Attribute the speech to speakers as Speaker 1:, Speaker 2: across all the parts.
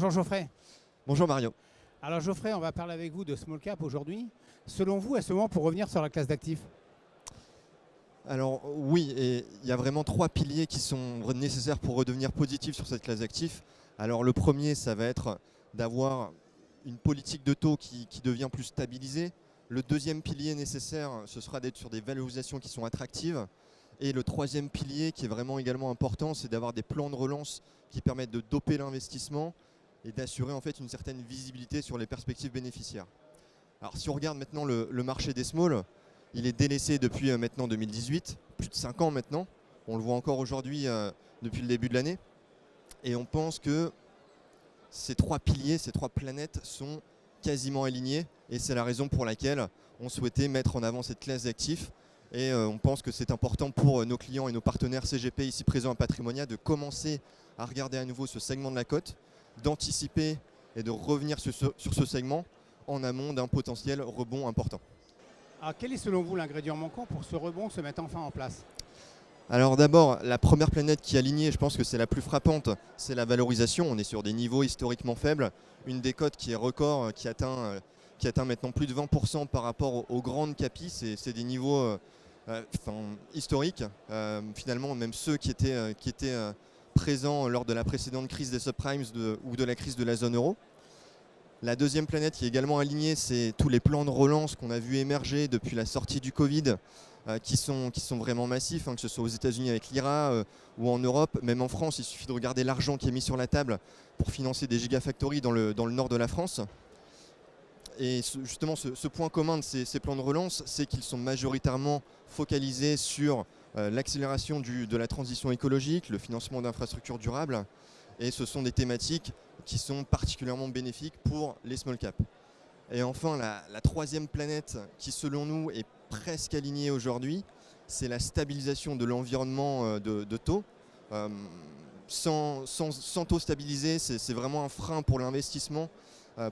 Speaker 1: Bonjour Geoffrey.
Speaker 2: Bonjour Mario.
Speaker 1: Alors Geoffrey, on va parler avec vous de small cap aujourd'hui. Selon vous, à ce moment, pour revenir sur la classe d'actifs?
Speaker 2: Alors oui, et il y a vraiment trois piliers qui sont nécessaires pour redevenir positif sur cette classe d'actifs. Alors le premier, ça va être d'avoir une politique de taux qui devient plus stabilisée. Le deuxième pilier nécessaire, ce sera d'être sur des valorisations qui sont attractives. Et le troisième pilier, qui est vraiment également important, c'est d'avoir des plans de relance qui permettent de doper l'investissement et d'assurer en fait une certaine visibilité sur les perspectives bénéficiaires. Alors si on regarde maintenant le marché des small, il est délaissé depuis maintenant 2018, plus de 5 ans maintenant. On le voit encore aujourd'hui depuis le début de l'année. Et on pense que ces trois piliers, ces trois planètes sont quasiment alignés. Et c'est la raison pour laquelle on souhaitait mettre en avant cette classe d'actifs. Et on pense que c'est important pour nos clients et nos partenaires CGP ici présents à Patrimonia de commencer à regarder à nouveau ce segment de la cote, d'anticiper et de revenir sur ce segment en amont d'un potentiel rebond important.
Speaker 1: Alors quel est selon vous l'ingrédient manquant pour que ce rebond se mette enfin en place?
Speaker 2: Alors d'abord, la première planète qui est alignée, je pense que c'est la plus frappante, c'est la valorisation. On est sur des niveaux historiquement faibles. Une des cotes qui est record, qui atteint maintenant plus de 20% par rapport aux grandes capis. C'est des niveaux historiques. Finalement, même ceux qui étaient présents lors de la précédente crise des subprimes ou de la crise de la zone euro. La deuxième planète qui est également alignée, c'est tous les plans de relance qu'on a vu émerger depuis la sortie du Covid, qui sont vraiment massifs, que ce soit aux États-Unis avec l'IRA ou en Europe. Même en France, il suffit de regarder l'argent qui est mis sur la table pour financer des gigafactories dans le nord de la France. Et justement, ce point commun de ces plans de relance, c'est qu'ils sont majoritairement focalisés sur l'accélération de la transition écologique, le financement d'infrastructures durables. Et ce sont des thématiques qui sont particulièrement bénéfiques pour les small caps. Et enfin, la troisième planète qui, selon nous, est presque alignée aujourd'hui, c'est la stabilisation de l'environnement de taux. Sans taux stabilisé, c'est vraiment un frein pour l'investissement,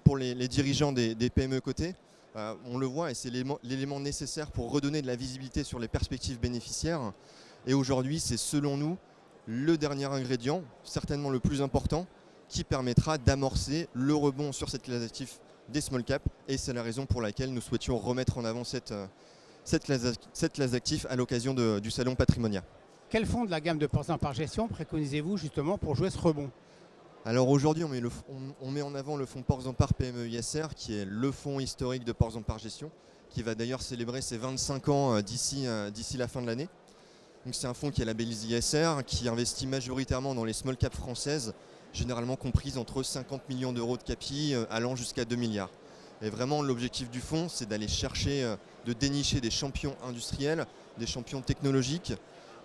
Speaker 2: pour les dirigeants des PME cotées. On le voit et c'est l'élément nécessaire pour redonner de la visibilité sur les perspectives bénéficiaires. Et aujourd'hui, c'est selon nous le dernier ingrédient, certainement le plus important, qui permettra d'amorcer le rebond sur cette classe d'actifs des small caps. Et c'est la raison pour laquelle nous souhaitions remettre en avant cette classe d'actifs à l'occasion du salon Patrimonia.
Speaker 1: Quel fonds de la gamme de pourcents par gestion préconisez-vous justement pour jouer ce rebond?
Speaker 2: Alors aujourd'hui, on met en avant le fonds Ports-en-Par PME ISR, qui est le fonds historique de Ports-en-Par Gestion, qui va d'ailleurs célébrer ses 25 ans d'ici la fin de l'année. Donc c'est un fonds qui est labellisé ISR, qui investit majoritairement dans les small caps françaises, généralement comprises entre 50 millions d'euros de capi allant jusqu'à 2 milliards. Et vraiment l'objectif du fonds, c'est d'aller chercher, de dénicher des champions industriels, des champions technologiques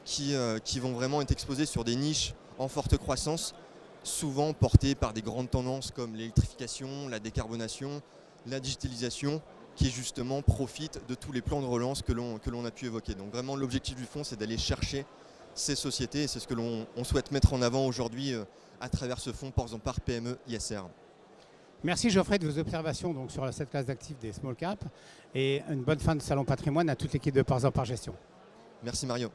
Speaker 2: qui vont vraiment être exposés sur des niches en forte croissance, souvent portées par des grandes tendances comme l'électrification, la décarbonation, la digitalisation, qui justement profitent de tous les plans de relance que l'on a pu évoquer. Donc vraiment l'objectif du fonds, c'est d'aller chercher ces sociétés et c'est ce que l'on souhaite mettre en avant aujourd'hui à travers ce fonds Ports-en-Par PME ISR.
Speaker 1: Merci Geoffrey de vos observations donc, sur cette classe d'actifs des small caps et une bonne fin de salon patrimoine à toute l'équipe de Ports-en-Par Gestion.
Speaker 2: Merci Mario.